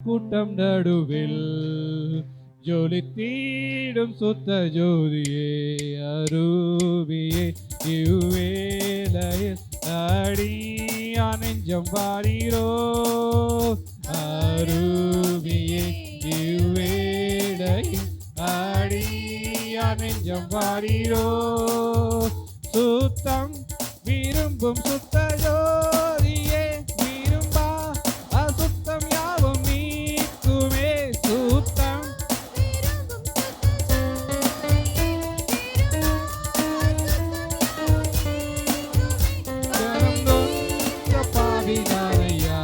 கூட்டம் நடுவில் ஜொலித்தீடும் சுத்த ஜோதியே அரூபியே இவ்வேளையில் அடியா நெஞ்சம் வாரீரோ அரூபியே இவ்வேளையில் அடியா நெஞ்சம் வாரீரோ சுத்தம் விரும்பும் சுத்த ஜோதியே விரும்பா அசுத்தம் யாவும் நீக்குமே சுத்தம் பாவிதாரையா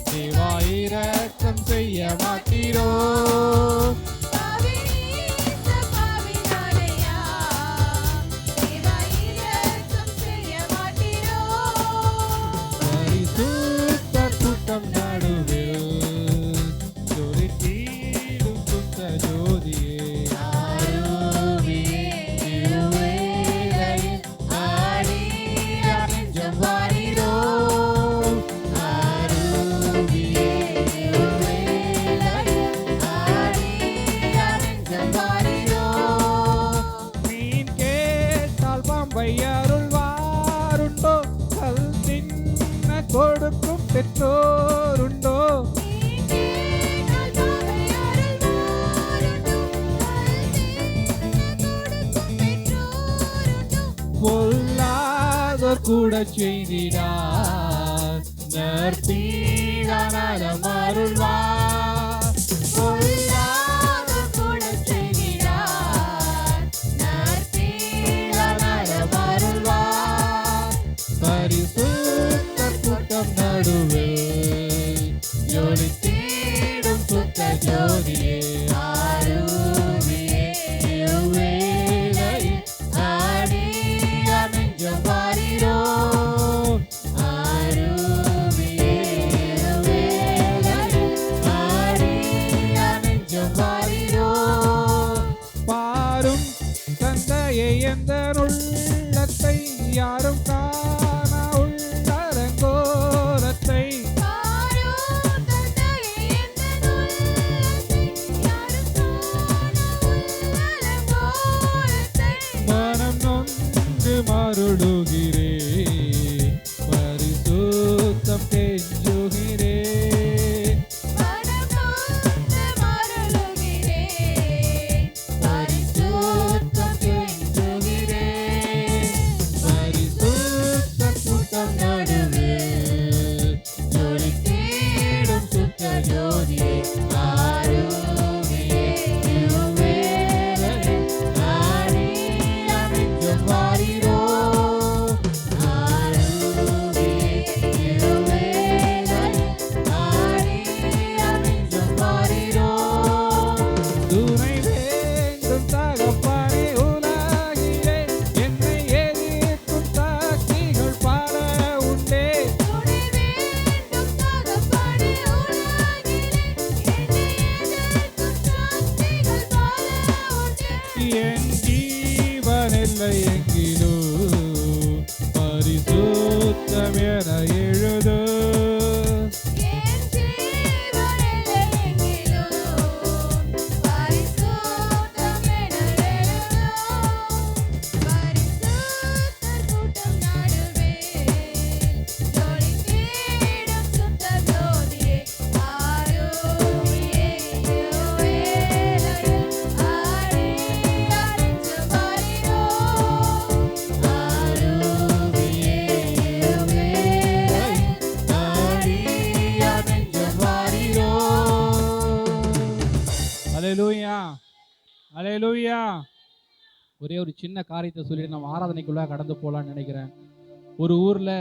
தேவாயிரக்கம் செய்ய மாட்டீரோ அருள்வாருண்டோ கல் தின்ன கொடுக்கும் பெற்றோருண்டோ பொல்லாதோர் கூட செய்திடார் நற்பீடானாலும் அருள்வார் பரிசுத்தர் கூட்டம் நடுவில் ஜொலித்தீடும் சுத்த ஜோதியே அரூபியே இவ்வேளையில் அடியா நெஞ்சம் வாரீரோ அரூபியே இவ்வேளையில் அடியா நெஞ்சம் வாரீரோ பாரும் தந்தையை எந்த உள்ளத்தை யாரும் காணா உள்ளரங்கோரத்தை மனம் நொந்து மருளுகிறே பரிசுத்தம் கெஞ்சுகிறே பரிசுத்தம் கெஞ்சுகிறே பரிசுத்தர் கூட்டம் நடுவில் ஜொலித்தீடும் சுத்த ஜோதியே அரூபியே இவ்வேளையில் அடியா நெஞ்சம் வாரீரோ அரூபியே இவ்வேளையில் அடியா நெஞ்சம் வாரீரோ துணை வேண்டும் தகப்பனே உலகிலே என்னை எதிர்க்கும் சாட்சிகள் பல உண்டே என் ஜீவனில்லை எங்கிலோ பரிசுத்தம் என எழுது அல்லேலூயா அல்லேலூயா ஒரே ஒரு சின்ன காரியத்தை சொல்லிட்டு நம்ம ஆராதனைக்குள்ள கடந்து போலான்னு நினைக்கிறேன். ஒரு ஊர்ல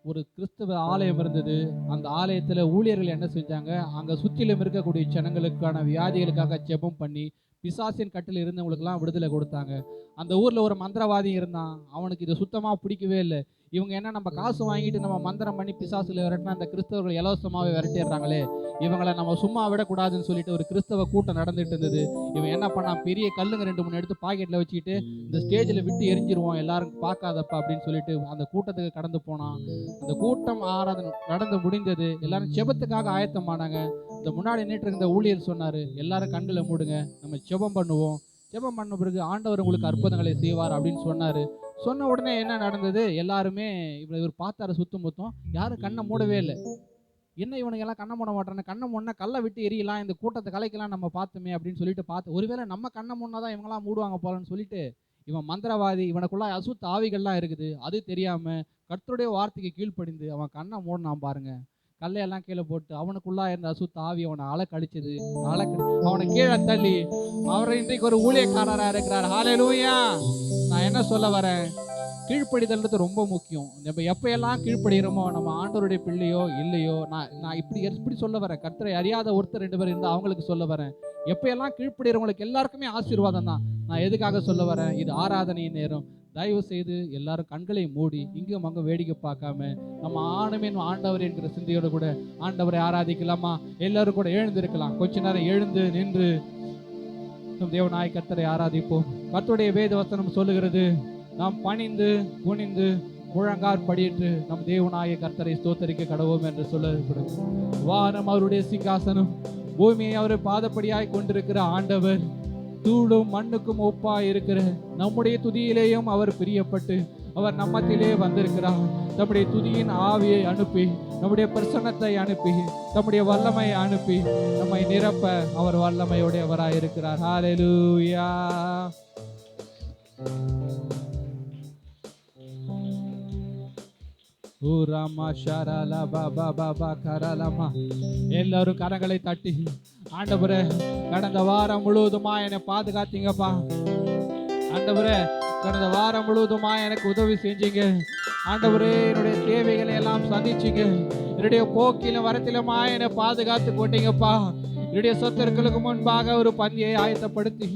ஒரு கிறிஸ்தவ ஆலயம் இருந்தது. அந்த ஆலயத்துல ஊழியர்கள் என்ன செஞ்சாங்க, அங்க சுற்றிலும் இருக்கக்கூடிய ஜனங்களுக்கான வியாதிகளுக்காக ஜெபம் பண்ணி பிசாசின் கட்டில் இருந்தவங்களுக்கெல்லாம் விடுதலை கொடுத்தாங்க. அந்த ஊர்ல ஒரு மந்திரவாதி இருந்தான். அவனுக்கு இது சுத்தமா பிடிக்கவே இல்லை. இவங்க என்ன நம்ம காசு வாங்கிட்டு நம்ம மந்திரம் பண்ணி பிசாசுல விரட்டினா அந்த கிறிஸ்தவர்கள் இலவசமாகவே விரட்டிடுறாங்களே, இவங்களை நம்ம சும்மா விடக்கூடாதுன்னு சொல்லிட்டு ஒரு கிறிஸ்தவ கூட்டம் நடந்துட்டு இருந்தது. இவன் என்ன பண்ணான், பெரிய கல்லுங்க 2 3 எடுத்து பாக்கெட்ல வச்சுக்கிட்டு இந்த ஸ்டேஜில் விட்டு எரிஞ்சிருவோம் எல்லாரும் பார்க்காதப்பா அப்படின்னு சொல்லிட்டு அந்த கூட்டத்துக்கு கடந்து போனான். அந்த கூட்டம் ஆராதனை நடந்து முடிந்தது. எல்லாரும் ஜெபத்துக்காக ஆயத்தமானாங்க. இந்த முன்னாடி நின்று இருந்த ஊழியர் சொன்னாரு, எல்லாரும் கண்களை மூடுங்க, நம்ம ஜெபம் பண்ணுவோம். ஜெபம் பண்ண பிறகு ஆண்டவர் உங்களுக்கு அற்புதங்களை செய்வார் அப்படின்னு சொன்னாரு. சொன்ன உடனே என்ன நடந்தது, எல்லாருமே இவர் பார்த்தாரு, சுத்தம் மொத்தம் யாரும் கண்ணை மூடவே இல்லை. என்ன இவனுக்கு எல்லாம் கண்ணை மூட மாட்டானே, கண்ணை மூடனா கல்லை விட்டு எரியலாம், இந்த கூட்டத்தை கலைக்கலாம் நம்ம பார்த்துமே அப்படின்னு சொல்லிட்டு பார்த்து, ஒருவேளை நம்ம கண்ணை மூடனாதான் இவங்கெல்லாம் மூடுவாங்க போலன்னு சொல்லிட்டு, இவன் மந்திரவாதி, இவனுக்குள்ள அசுத்த ஆவிகள்லாம் இருக்குது, அது தெரியாம கர்த்தருடைய வார்த்தைக்கு கீழ்ப்படிந்து அவன் கண்ணை மூடனான் பாருங்க. கல்லையெல்லாம் கீழே போட்டு அவனுக்குள்ளா இருந்த அசுத்த ஆவி அவனை அலக்கடிச்சது. அவனை கீழே தள்ளி அவரை இன்றைக்கு ஒரு ஊழியக்காரராக இருக்கிறார். ஹல்லேலூயா. நான் என்ன சொல்ல வரேன், கீழ்ப்படிதல்ன்றது ரொம்ப முக்கியம். நம்ம எப்பயெல்லாம் கீழ்ப்படுகிறோமோ நம்ம ஆண்டவருடைய பிள்ளையோ இல்லையோ, நான் இப்படி சொல்ல வரேன், கர்த்தரை அறியாத ஒருத்தர் 2 பேர் இருந்தால் அவங்களுக்கு சொல்ல வரேன், எப்பயெல்லாம் கீழ்ப்படுகிறவங்களுக்கு எல்லாருக்குமே ஆசீர்வாதம் தான். நான் எதுக்காக சொல்ல வரேன், இது ஆராதனையின் நேரம். தயவு செய்து எல்லாரும் கண்களை மூடி இங்கும் அங்கும் வேடிக்கை பார்க்காம நம்ம ஆண்டவர் என்கிற சிந்தையோடு கூட ஆண்டவரை ஆராதிக்கலாமா? எல்லாரும் கூட எழுந்திருக்கலாம். கொஞ்ச நேரம் எழுந்து நின்று நம் தேவனாய் கர்த்தரை ஆராதிப்போம். கர்த்தருடைய வேத வசனம் சொல்லுகிறது, நாம் பணிந்து குனிந்து முழங்கார் படியிட்டு நம் தேவனாய கர்த்தரை ஸ்தோத்தரிக்க கடவோம் என்று சொல்லப்படுது. வானம் அவருடைய சிங்காசனம், பூமியை அவர் பாதப்படியாய் கொண்டிருக்கிற ஆண்டவர், தூளும் மண்ணுக்கும் ஒப்பாய் இருக்கிற நம்முடைய துதியிலேயும் அவர் பிரியப்பட்டு அவர் நம்மத்திலே வந்திருக்கிறார். நம்முடைய துதியின் ஆவியை அனுப்பி, நம்முடைய பிரசன்னத்தை அனுப்பி, நம்முடைய வல்லமையை அனுப்பி நம்மை நிரப்ப அவர் வல்லமையுடையவராய் இருக்கிறார். ஹல்லேலூயா. எல்லாரும் கரங்களை தட்டி, ஆண்டவரே கடந்த வாரம் முழுவதுமா என்னை பாதுகாத்தீங்கப்பா, ஆண்டவரே கடந்த வாரம் முழுவதுமா எனக்கு உதவி செஞ்சீங்க, ஆண்டவரே என்னுடைய தேவைகளை எல்லாம் சந்திச்சீங்க, என்னுடைய போக்கிலும் வரத்திலுமா என்னை பாதுகாத்து கொண்டீங்கப்பா. என்னுடைய சொத்தர்களுக்கு முன்பாக ஒரு பந்தியை ஆயத்தப்படுத்தி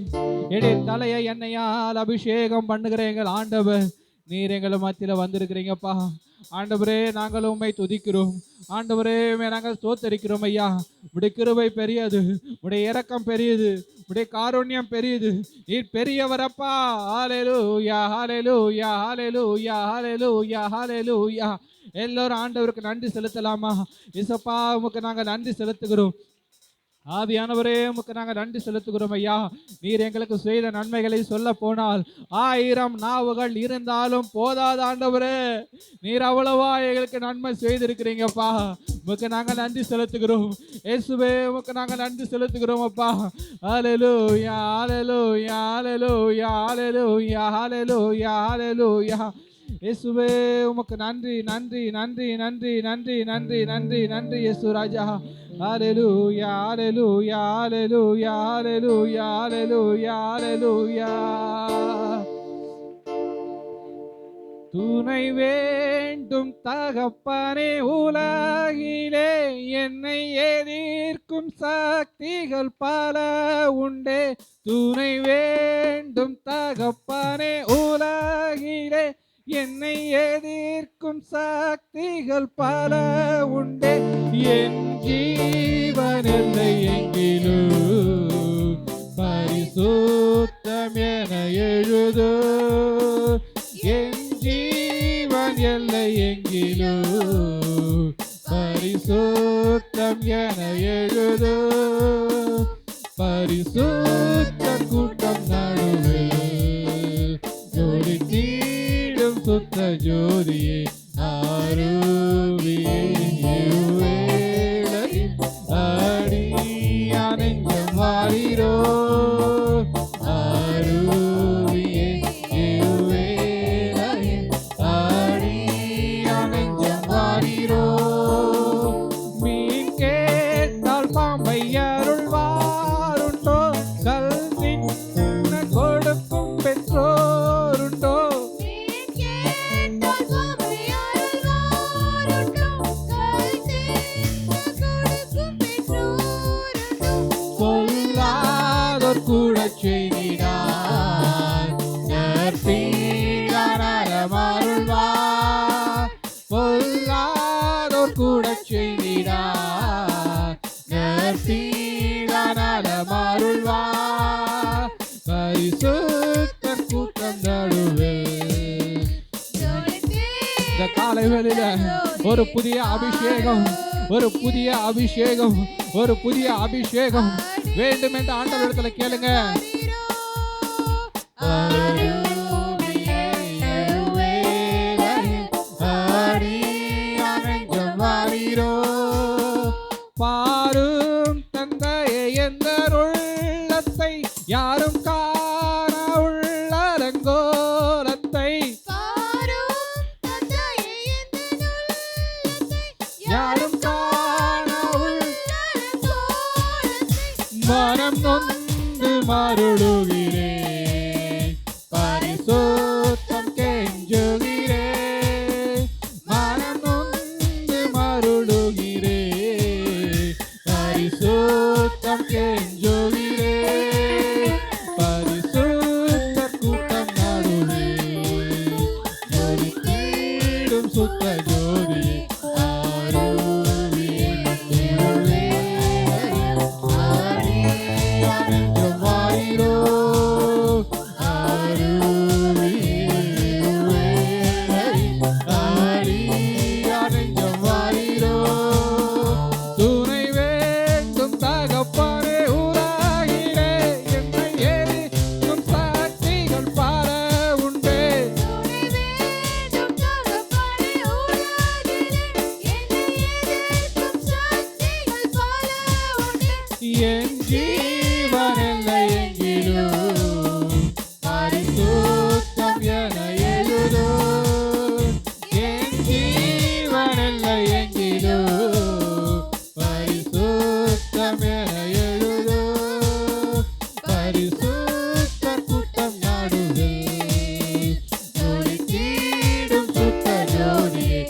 என்னுடைய தலையை எண்ணெயால் அபிஷேகம் பண்ணுகிற எங்கள் ஆண்டவர், நீர் எங்கள் மத்தியில வந்திருக்கிறீங்கப்பா. ஆண்டவரே நாங்கள் உம்மை துதிக்கிறோம், ஆண்டவரே நாங்கள் ஸ்தோத்தரிக்கிறோம் ஐயா. உடைய கிருபை பெரியது, உடைய இரக்கம் பெரியது, உடைய காருண்யம் பெரியது, நீர் பெரியவரப்பா. ஹல்லேலூயா ஹல்லேலூயா ஹல்லேலூயா ஹல்லேலூயா ஹல்லேலூயா. எல்லாரும் ஆண்டவருக்கு நன்றி செலுத்தலாமா? இயேசுப்பா உமக்கு நாங்கள் நன்றி செலுத்துகிறோம். ஆவியானவரே உமக்கு நாங்கள் நன்றி செலுத்துகிறோம் ஐயா. நீர் எங்களுக்கு செய்த நன்மைகளை சொல்ல போனால் 1000 நாவுகள் இருந்தாலும் போதாத ஆண்டவரே, நீர் அவ்வளவா எங்களுக்கு நன்மை செய்திருக்கிறீங்கப்பா. உமக்கு நாங்கள் நன்றி செலுத்துகிறோம் இயேசுவே, உமக்கு நாங்கள் நன்றி செலுத்துகிறோம் அப்பா. ஹல்லேலூயா ஹல்லேலூயா ஹல்லேலூயா ஹல்லேலூயா ஹல்லேலூயா ஹல்லேலூயா. இயேசுவே உமக்கு நன்றி நன்றி நன்றி நன்றி நன்றி நன்றி நன்றி நன்றி இயேசு ராஜா. ஹல்லேலூயா ஹல்லேலூயா ஹல்லேலூயா ஹல்லேலூயா ஹல்லேலூயா ஹல்லேலூயா. துணை வேண்டும் தகப்பனே, உலகிலே என்னை எதிர்க்கும் சக்திகள் பல உண்டே. துணை வேண்டும் தகப்பனே, உலகிலே என்னை எதிர்க்கும் சக்திகள் பல உண்டே. என் ஜீவன் எல்லை எங்கிலும் பரிசுத்தம் என எழுது. என் ஜீவன் எல்லை எங்கிலும் பரிசுத்தம் என எழுது. பரிசுத்த கூட்டம் நடுவில் ஜோடி தீடும் சுத்த ஜோதியே ஆருவியே அடியா நெஞ்சம் வாரீரோ. ஆருவியே அடியா நெஞ்சம் வாரீரோ. மீன் கேட்டால் பாம்பை அருள்வாருண்டோ, கல் தின்ன கொடுக்கும் பெற்றோருண்டோ. சொல்லாதோர் கூட செய்தினார் நற்பீரான அருள்வார். நலமாருள்வார் பரிசுத்த கூட்டம் நடுவில். இந்த காலை வேளையில ஒரு புதிய அபிஷேகம், ஒரு புதிய அபிஷேகம், ஒரு புதிய அபிஷேகம் வேண்டும் என்று ஆண்டவரிடத்துல கேளுங்க. பாரும் தந்தையை எந்த உள்ளத்தை யாரும் காண உள்ளரங்கோலத்தை, யாரும் காண மனம் நொந்து மருளுகிறேன் பரிசுத்தம் கெஞ்சுகிறேன், மனம் நொந்து மருளுகிறேன் பரிசுத்தம் கெஞ்சுகிறேன், பரிசுத்த கூட்டம் நடுவே ஜொலித்திடும் சுத்த ஜோதியே என் ஜீவனெல்லை எங்கிலும் பரிசுத்தம் என எழுதோ, என் ஜீவனெல்லை எங்கிலும் பரிசுத்தம் என எழுதோ, பரிசுத்த கூட்டம் நடுவில் ஜொலித்திடும் சுத்த ஜோதியே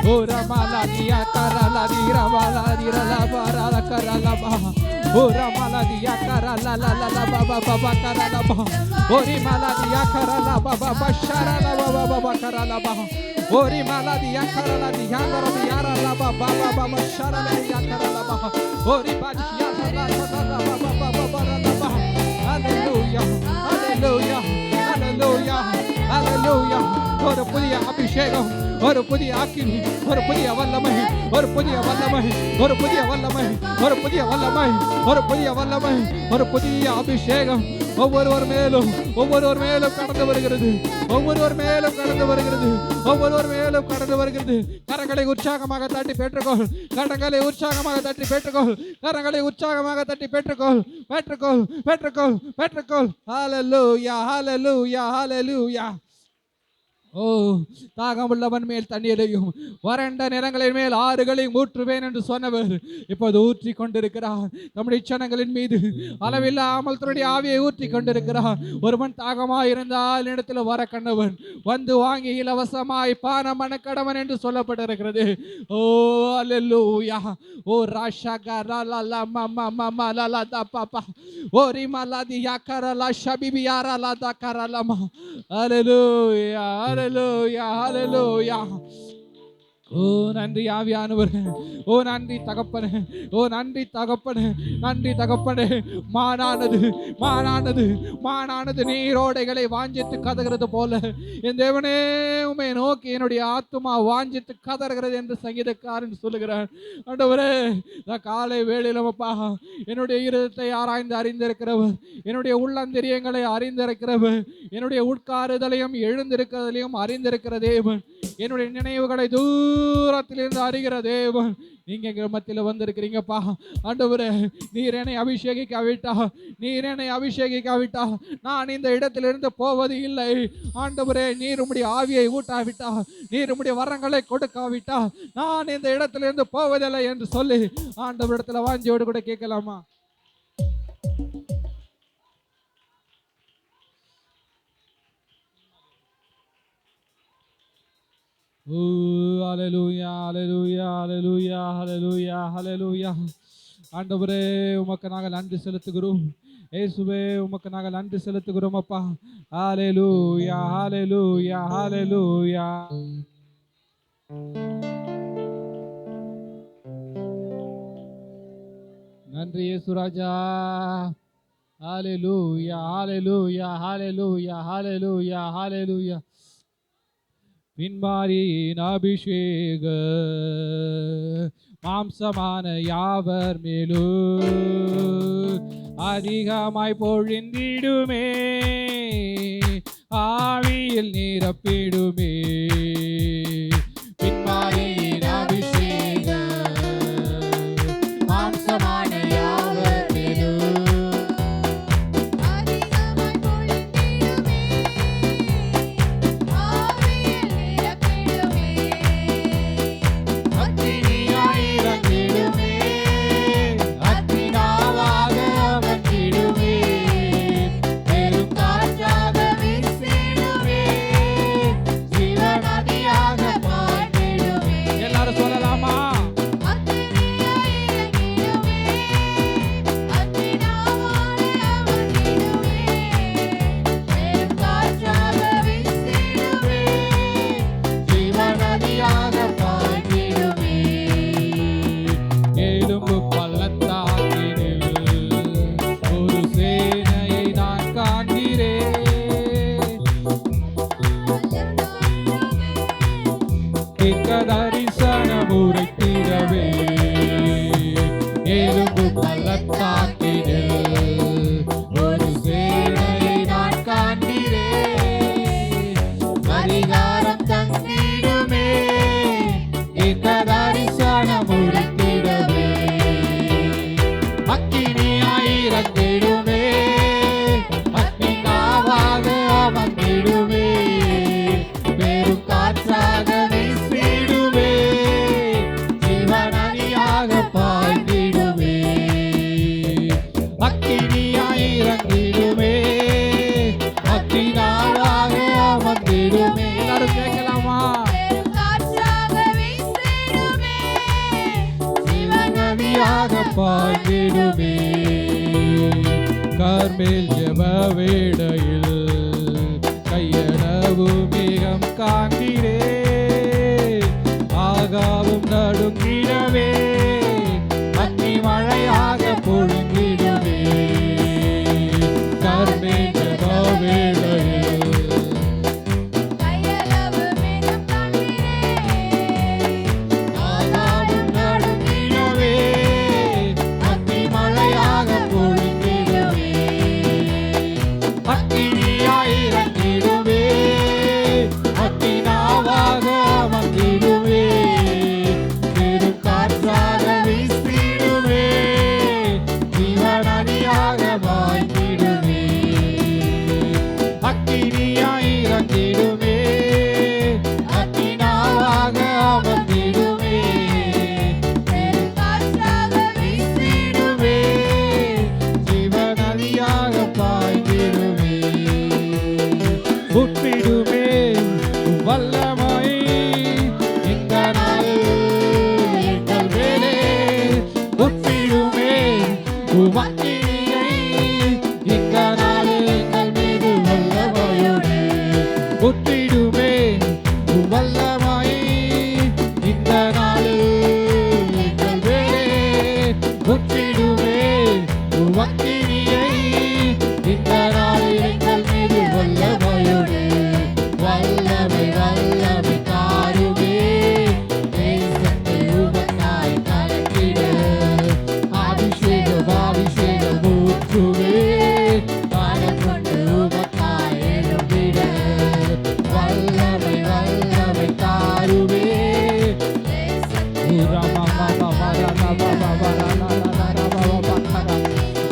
ora maladia karala dira bala dira la bara karala ba, ora maladia karala la la la baba baba karala ba, ori maladia karala baba bashara la baba baba karala ba, ori maladia karala diandara diara la baba baba shara la dia karala ba, ori bajia la la baba baba karala ba. Hallelujah, hallelujah, hallelujah, hallelujah. ஒரு புதிய அபிஷேகம், ஒரு புதிய அக்கினி, ஒரு புதிய வல்லமை, ஒரு புதிய வல்லமை, ஒரு புதிய வல்லமை, ஒரு புதிய வல்லமை, ஒரு புதிய வல்லமை, ஒரு புதிய அபிஷேகம் ஒவ்வொருவர் மேலும் கடந்து வருகிறது, ஒவ்வொருவர் மேலும் கடந்து வருகிறது, ஒவ்வொருவர் மேலும் கடந்து வருகிறது. கரங்களை உற்சாகமாக தட்டி பெற்றுக்கொள், கரங்களை உற்சாகமாக தட்டி பெற்றுக்கொள், கரங்களை உற்சாகமாக தட்டி பெற்றுக்கொள், பெற்றுக்கொள், பெற்றுக்கொள், பெற்றுக்கொள். ஹல்லேலூயா, ஹல்லேலூயா, ஹல்லேலூயா. ஓ, தாகமுள்ளவன் மேல் தண்ணீரையும் வறண்ட நிலங்களின் மேல் ஆறுகளையும் ஊற்றுவேன் என்று சொன்னவர் இப்போது ஊற்றி கொண்டிருக்கிறார். நம்முடைய ஜனங்களின் மீது அளவில்லாமல் தன்னுடைய ஆவியை ஊற்றி கொண்டிருக்கிறார். ஒருவன் தாகமாய் இருந்தால் இடத்துல வர கண்டவன் வந்து வாங்கி இலவசமாய் பானம் பண்ண கடவன் என்று சொல்லப்பட்டிருக்கிறது. ஓ அல்லேலூயா. ஓ ராஷகரலல மமமமலல தப்பப்பா ஓரி மலதி யாக்கரல ஷபிபியாரல தக்கரலமா. அல்லேலூயா, ஹல்லேலூயா, ஹல்லேலூயா. ஓ நன்றி ஆவியானவரே, ஓ நன்றி தகப்பனே, ஓ நன்றி தகப்பனே, நன்றி தகப்பனே. மானானது மானானது மானானது நீரோடைகளை வாஞ்சித்து கதகிறது போல என் தேவனே உம்மை நோக்கி என்னுடைய ஆத்துமா வாஞ்சித்து கதறுகிறது என்று சங்கீதக்காரன் சொல்லுகிறார். ஆண்டவரே, காலை வேளையிலப்பா என்னுடைய இருதயத்தை ஆராய்ந்து அறிந்திருக்கிறவர், என்னுடைய உள்ளந்தரியங்களை அறிந்திருக்கிறவர், என்னுடைய உட்காருதலையும் எழுந்திருக்கிறதையும் அறிந்திருக்கிற தேவன், என்னுடைய நினைவுகளை தூரத்திலிருந்து அறிகிற தேவன் நீங்க எங்க மத்தியில வந்திருக்கிறீங்கப்பா. ஆண்டவரே, நீர் என்னை அபிஷேகிக்காவிட்டா நான் இந்த இடத்திலிருந்து போவது இல்லை. ஆண்டவரே, நீர் உம்முடைய ஆவியை ஊட்டாவிட்டா, நீர் உம்முடைய வரங்களை கொடுக்காவிட்டா நான் இந்த இடத்திலிருந்து போவதில்லை என்று சொல்லி ஆண்டவரிடத்துல வாஞ்சியோடு கூட கேட்கலாமா? ஹalleluya hallelujah hallelujah hallelujah hallelujah. ஆண்டவரே, உமக்கு நாங்கள் நன்றி செலுத்துகிறோம். இயேசுவே, உமக்கு நாங்கள் நன்றி செலுத்துகிறோம் அப்பா. ஹalleluya hallelujah hallelujah. நன்றி இயேசு ராஜா. ஹalleluya hallelujah hallelujah hallelujah hallelujah. பின்மாரியின் அபிஷேக மாம்சமான யாவர் மேலும் அதிகமாய் பொழிந்திடுமே, ஆவியில் நிரப்பிடுமே. பின்மாரியின் அபிஷேக மாம்சமான யாவர் மேலும் பாய்ந்திடுமே. கார்மேல் ஜெப வேளையில் கையளவு மேகம் காண்கிறே, ஆகாவும் நடுங்கிடவே அக்னி மழையாக பொழிந்திடுமே. கார்மேல் ஜெப வேளையில் அக்கினாவாக வந்திடுவே, பெரும் காற்றாக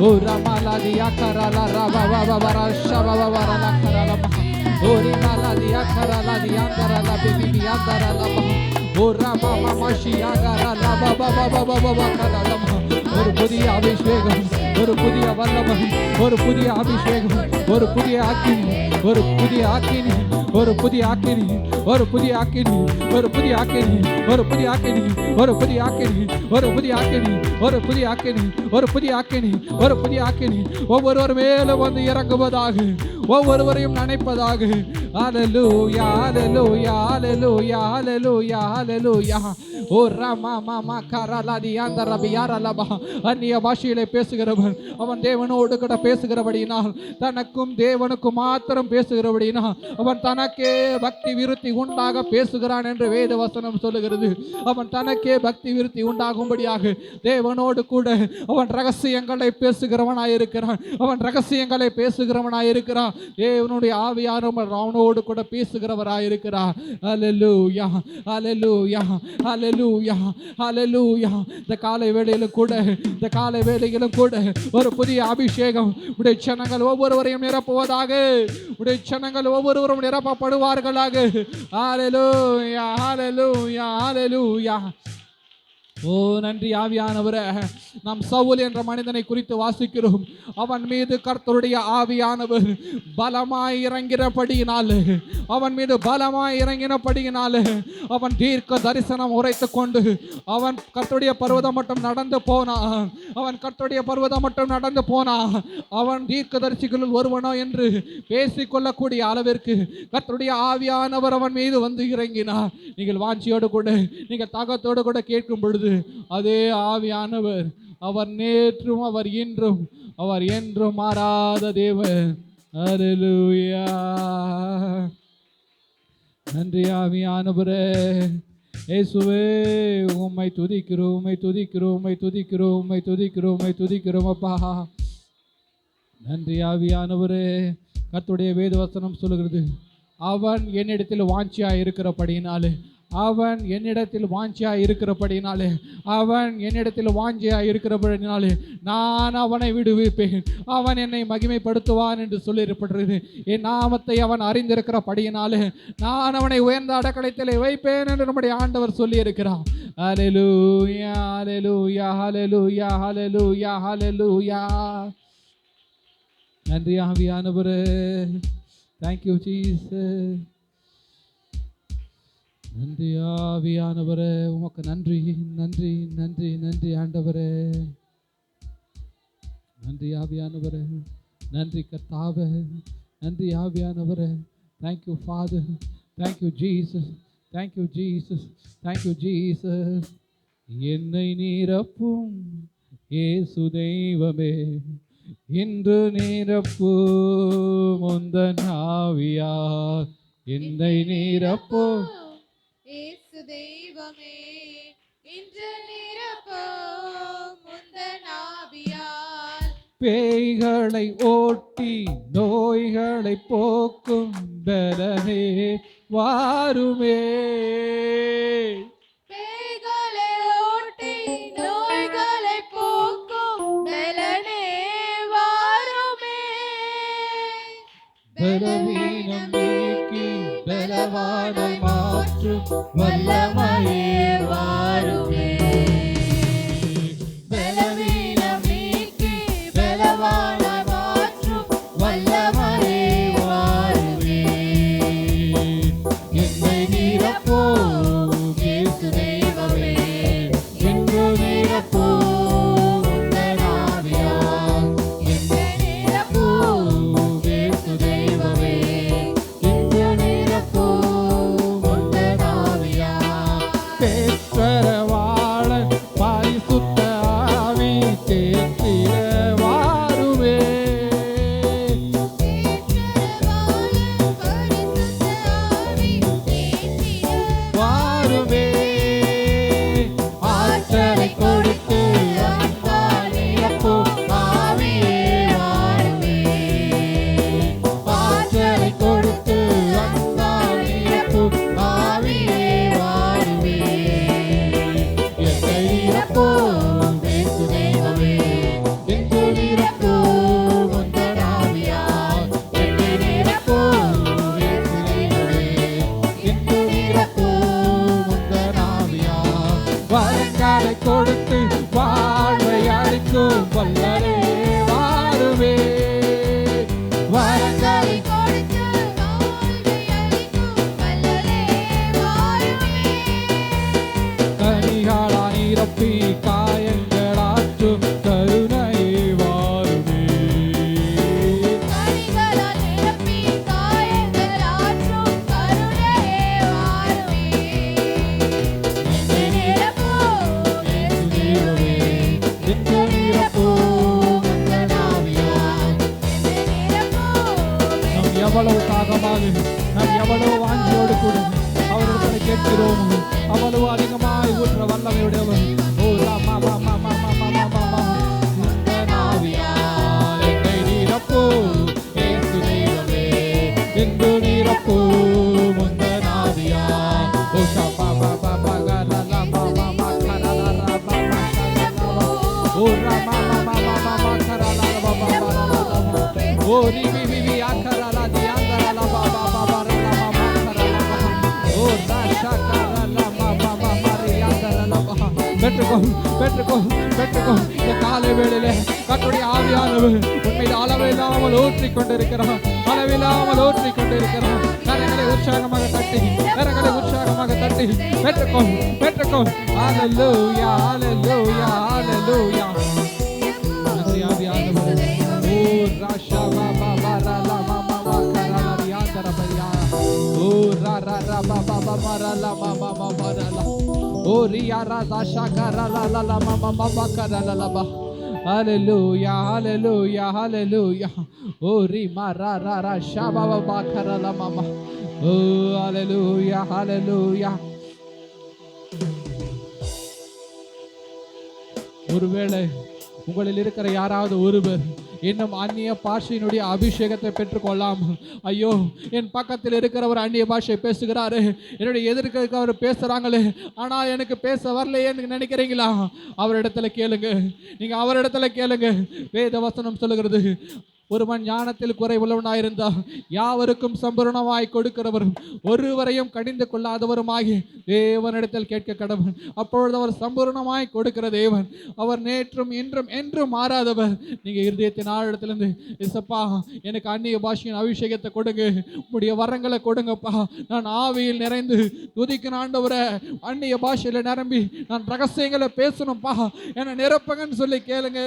Ora maladia karala raba baba bara shaba baba la karala maha. Ori maladia karala diandara la bibi diandara la maha. Ora mama mashi agara la baba baba baba karala maha. ஒரு புதிய அபிஷேகம், ஒரு புதிய வல்லமை, ஒரு புதிய அபிஷேகம், ஒரு புதிய அக்கினி, ஒரு புதிய அக்கினி, ஒரு புதிய அக்கினி, ஒரு புதிய அக்கினி, ஒரு புதிய அக்கினி, ஒரு புதிய அக்கினி, ஒரு புதிய அக்கினி, ஒரு புதிய அக்கினி, ஒரு புதிய அக்கினி, ஒரு புதிய அக்கினி, ஒரு புதிய அக்கினி ஒவ்வொருவர் மேலும் வந்து இறங்குவதாக, ஒவ்வொருவரையும் நினைப்பதாக. ஹalleluya hallelujah hallelujah hallelujah hallelujah. ஓ ராமா மாமா கரலாதி அந்த ரபியார லபா. அந்நிய பாஷையிலே பேசுகிறவன் அவன் தேவனோடு கூட பேசுகிறபடியினால், தனக்கும் தேவனுக்கும் மாத்திரம் பேசுகிறபடியினால் அவன் தனக்கே பக்தி விருத்தி உண்டாக பேசுகிறான் என்று வேத வசனம் சொல்லுகிறது. அவன் தனக்கே பக்தி விருத்தி உண்டாகும்படியாக தேவனோடு கூட அவன் ரகசியங்களை பேசுகிறவனாயிருக்கிறான். அவன் ரகசியங்களை பேசுகிறவனாயிருக்கிறான். தேவனுடைய ஆவியானவர் அவனோடு கூட பேசுகிறவராயிருக்கிறார். ஹalleluya hallelujah hallelujah hallelujah. இந்த காலை வேளையிலும் கூட, இந்த காலை வேளையிலும் கூட ஒரு புதிய அபிஷேகம் உடைய ஜனங்கள் ஒவ்வொருவரையும் நிரப்புவதாக, உடைய ஜனங்கள் ஒவ்வொருவரும் நிரப்பப்படுவார்களாக. ஹalleluya hallelujah hallelujah. ஓ நன்றி ஆவியானவரே. நாம் சவுல் என்ற மனிதனை குறித்து வாசிக்கிறோம். அவன் மீது கர்த்தருடைய ஆவியானவர் பலமாய் இறங்கினபடியினாலே, அவன் மீது பலமாய் இறங்கினபடியினாலே அவன் தீர்க்க தரிசனம் உரைத்துக் கொண்டு அவன் கர்த்தருடைய பர்வதம் மட்டும் நடந்து போனான். அவன் கர்த்தருடைய பர்வதம் மட்டும் நடந்து போனான். அவன் தீர்க்க தரிசிகளுள் ஒருவனோ என்று பேசிக்கொள்ளக்கூடிய அளவிற்கு கர்த்தருடைய ஆவியானவர் அவன் மீது வந்து இறங்கினார். நீங்கள் வாஞ்சியோடு கூட, நீங்கள் தாகத்தோடு கூட கேட்கும் பொழுது அதே ஆவியானவர் அவர் நேற்றும், அவர் இன்றும், அவர் என்றும் மாறாத தேவன். ஹalleluya. நன்றி ஆவியானவரே. இயேசுவே உம்மை துதிக்கிறோம், உம்மை துதிக்கிறோம், உம்மை துதிக்கிறோம், உம்மை துதிக்கிறோம், உம்மை துதிக்கிறோம் அப்பா. நன்றி ஆவியானவரே. கர்த்தருடைய வேத வசனம் சொல்லுகிறது, அவன் என்னிடத்தில் வாஞ்சியா இருக்கிறபடியினாலே, அவன் என்னிடத்தில் வாஞ்சியா இருக்கிறபடினாலே, அவன் என்னிடத்தில் வாஞ்சியா இருக்கிறபடினாலே நான் அவனை விடுவிப்பேன், அவன் என்னை மகிமைப்படுத்துவான் என்று சொல்லியிருக்கிறது. என் நாமத்தை அவன் அறிந்திருக்கிறபடியினாலே நான் அவனை உயர்ந்த அடக்கலத்திலே வைப்பேன் என்று நம்முடைய ஆண்டவர் சொல்லியிருக்கிறார். ஹalleluya hallelujah hallelujah hallelujah hallelujah. நன்றி ஆவியானவரே. Thank you Jesus. நன்றி ஆவியானவரே. உமக்கு நன்றி நன்றி நன்றி நன்றி ஆண்டவரே. நன்றி ஆவியானவரே. நன்றி கர்த்தாவே. நன்றி ஆவியானவரே. Thank you Father. Thank you Jesus. Thank you Jesus. Thank you Jesus. என்னை நிரப்பும் இயேசு தெய்வமே, இன்று நிரப்பும் உந்தன் ஆவியால் என்னை நிரப்பும் இயேசு தெய்வமே, இன்று நிரப்பும் உந்தன் ஆவியால் பேய்களை ஓட்டி நோய்களை போக்கும் பலனே வாருமே. பேய்களை ஓட்டி நோய்களை போக்கும் பலனே வாருமே. பலவீனம் நீக்கி பலவானை மாற்றும் வல்லமையே வாருமே. பலவீனம் நீக்கி பலவானை மாற்றும் வல்லமையே வாருமே. என்னை நிரப்பும் இயேசு தெய்வமே, இன்று நிரப்பும் உந்தன் ஆவியால் என்னை நிரப்பும் இயேசு தெய்வமே, இன்று நிரப்பும் உந்தன் ஆவியால். பெற்றரவா இன்று நிரப்பும் உந்தன் ஆவியால். நாம் எவ்வளவு தாகமாக, நாம் எவ்வளவு வாஞ்சியோடு கூட அவரிடத்தில் கேட்கிறோம், அவ்வளவு அதிகமாய் ஊற்ற வல்லமையுடையவர். ஓ ராமா மாமா மாமா மாமா மாமா உந்தன் ஆவியால் என்னை நிரப்பும் இயேசு தெய்வமே, இன்று நிரப்பும் உந்தன் ஆவியால். ஓ ஷபா பாபா பகரலா மாமா மக்கரலா ரபா மக்கரலா ஓ ராமா மாமா மாமா மக்கரலா ரபா பகரலா ஓ ரிவி விவி அக்கரலா தியாங்கரலா பாபா பகரலா மாமா மக்கரலா ஓ ராஷா கரலா மாமா மாமா ரியாங்கரலா பெற்றுக்கொள் பெற்றுக்கொள் பெற்றுக்கொள். இந்த காலை வேளையிலே கர்த்தருடைய ஆவியானவர் உண்மையில் அளவில்லாமல் ஊற்றிக் கொண்டிருக்கிறார், அளவில்லாமல் ஊற்றிக் கொண்டிருக்கிறார். கரங்களை உற்சாகமாக தட்டி, கரங்களை உற்சாகமாக தட்டி பெற்றுக்கொள் பெற்றுக்கொள். ஹalleluya ஹalleluya ஹalleluya. நன்றி ஆவியானவரே. ஓ ராஷா பாபா பரலா மாமா கரலா ரியாந்தரபயா ஓ ரா ரா ரா பாபா பரலா மாமா பரலா ஓ ரியா ரா தாஷா கரலா லா மாமா மாமா கரலா லபா. ஹalleluya ஹalleluya ஹalleluya. ஓ ரி மா ரா ரா ரா ஷா பாபா பரலா மாமா ஓ ஹalleluya ஹalleluya. ஒருவேளை உங்களில் இருக்கிற யாராவது ஒருவர் இன்னும் அந்நிய பாஷையினுடைய அபிஷேகத்தை பெற்றுக்கொள்ளாமல், ஐயோ என் பக்கத்தில் இருக்கிற ஒரு அந்நிய பாஷை பேசுகிறாரு, என்னுடைய எதிர்க்க அவர் பேசுறாங்களே ஆனா எனக்கு பேச வரலையேன்னு நினைக்கிறீங்களா? அவரிடத்துல கேளுங்க, நீங்க அவரிடத்துல கேளுங்க. வேத வசனம் சொல்லுகிறது, ஒருவன் ஞானத்தில் குறைவுள்ளவனாயிருந்தா யாவருக்கும் சம்பூரணமாய் கொடுக்கிறவரும் ஒருவரையும் கடிந்து கொள்ளாதவருமாகி தேவனிடத்தில் கேட்க கடவன், அப்பொழுது அவர் சம்பூரணமாய் கொடுக்கிற தேவன். அவர் நேற்றும் இன்றும் என்றும் மாறாதவர். நீங்க இருதயத்தின் ஆழத்திலிருந்து, இசப்பா எனக்கு அந்நிய பாஷையின் அபிஷேகத்தை கொடுங்க, உடைய வரங்களை கொடுங்கப்பா, நான் ஆவியில் நிறைந்து துதிக்கிற ஆண்டவரே, அந்நிய பாஷையில நிரம்பி நான் ரகசியங்களை பேசணும்ப்பா, என்ன நிரப்பங்கன்னு சொல்லி கேளுங்க,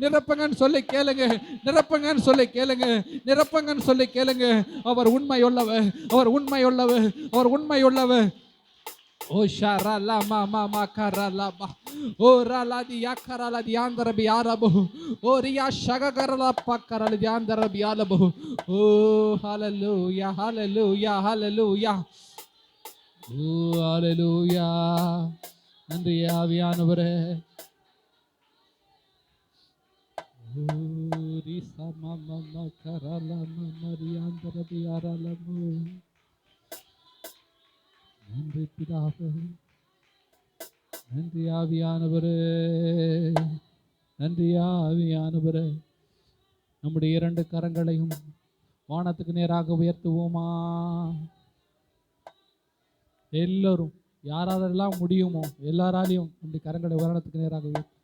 நிரப்பங்கன்னு சொல்லி கேளுங்க, நிரப்பங்கன்னு சொல்லி கேளுங்க, நிரப்பங்கன்னு சொல்லி கேளுங்க. அவர் உண்மை உள்ளவர், அவர் உண்மை உள்ளவர், அவர் உண்மை உள்ளவர். ஓ ஷரலா மாமா மக்கரலா பா ஓ ரலாதி யாக்கரலாதி ஆந்தரபி ஆரபு ஓ ரியா ஷககரலா பக்கரலி ஆந்தரபி ஆலபு ஓ ஹalleluya ஹalleluya ஹalleluya ஓ ஹalleluya. நன்றி ஆவியானவரே. நன்றி பிதாவே, நன்றி ஆவியானவரே, நன்றி ஆவியானவரே. நம்முடைய இரண்டு கரங்களையும் வானத்துக்கு நேராக உயர்த்துவோமா? எல்லாரும் யாராலெல்லாம் முடியுமோ எல்லாராலையும் நம்முடைய கரங்களை வானத்துக்கு நேராக உயர்த்து.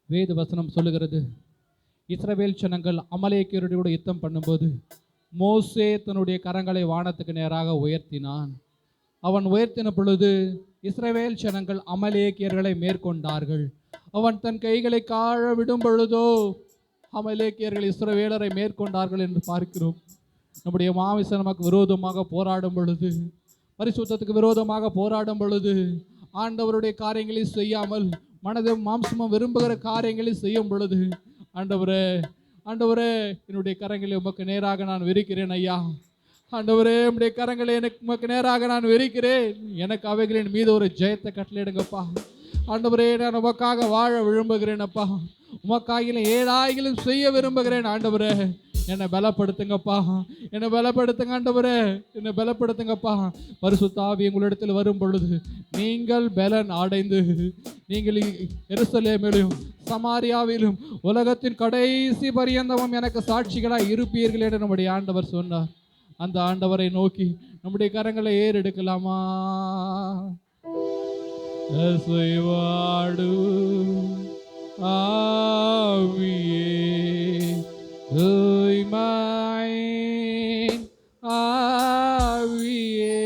வேத வசனம் சொல்லுகிறது, இஸ்ரவேல் ஜனங்கள் அமலேக்கியரோடு யுத்தம் பண்ணும்போது மோசே தன்னுடைய கரங்களை வானத்துக்கு நேராக உயர்த்தினான். அவன் உயர்த்தின பொழுது இஸ்ரவேல் ஜனங்கள் அமலேக்கியர்களை மேற்கொண்டார்கள். அவன் தன் கைகளை காழ விடும் பொழுதோ அமலேக்கியர்கள் இஸ்ரவேலரை மேற்கொண்டார்கள் என்று பார்க்கிறோம். நம்முடைய மாமிசம் நமக்கு விரோதமாக போராடும் பொழுது, பரிசுத்தத்துக்கு விரோதமாக போராடும் பொழுது, ஆண்டவருடைய காரியங்களை செய்யாமல் மனதும் மாம்சமும் விரும்புகிற காரியங்களை செய்யும் பொழுது, ஆண்டவரே ஆண்டவரே என்னுடைய கரங்களை உமக்கு நேராக நான் விரிக்கிறேன் ஐயா, ஆண்டவரே உம்முடைய கரங்களை எனக்கு உமக்கு நேராக நான் விரிக்கிறேன், எனக்கு அவைகளின் மீது ஒரு ஜெயத்தை கட்டளையிடுங்கப்பா. ஆண்டவரே நான் உமக்காக வாழ விரும்புகிறேன் அப்பா, உமக்காகிலும் ஏதாயிலும் செய்ய விரும்புகிறேன். ஆண்டவரே என்னை பலப்படுத்துங்கப்பா, என்னை பலப்படுத்துங்க ஆண்டவரே, என்னை பலப்படுத்துங்கப்பா. பரிசுத்த ஆவி உங்களிடத்தில் வரும் பொழுது நீங்கள் பலன் அடைந்து நீங்கள் எருசலேமிலும் சமாரியாவிலும் உலகத்தின் கடைசி பரியந்தமும் எனக்கு சாட்சிகளாய் இருப்பீர்கள் என்று நம்முடைய ஆண்டவர் சொன்னார். அந்த ஆண்டவரை நோக்கி நம்முடைய கரங்களை ஏறெடுக்கலாமா? அசைவாடு ஆவியே தூய்மையின் ஆவியே,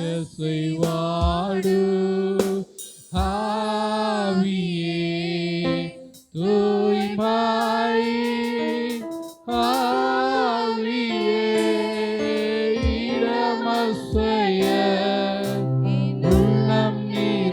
அசைவாடு ஆவியே தூய்மையின் ஆவியே, இடமசைய உள்ளம் நீர்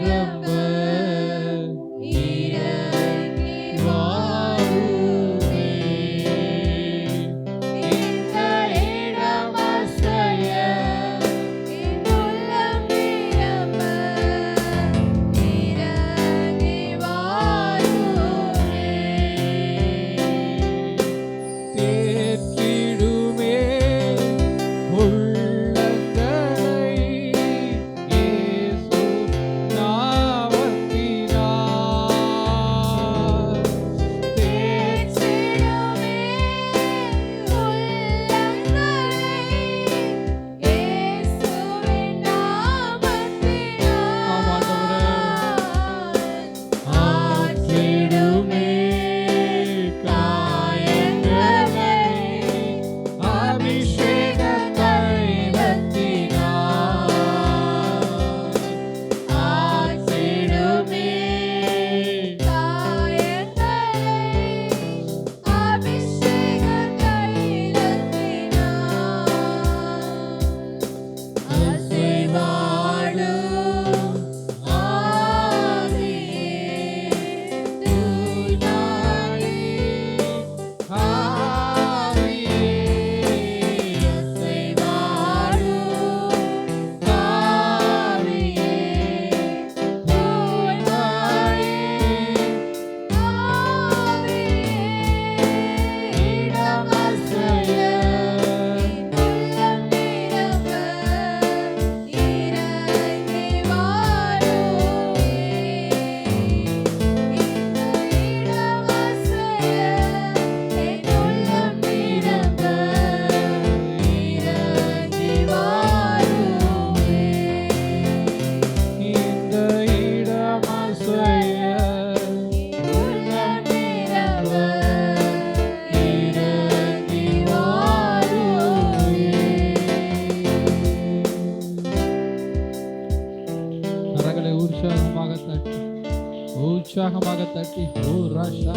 உற்சாகமாக தட்டி ஓ ராஷா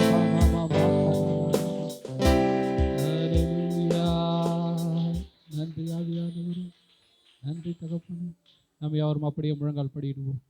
நன்றி ஆவியானவரே, நன்றி தகப்பனே. நம்ம யாரும் அப்படியே முழங்கால் படிடுவோம்.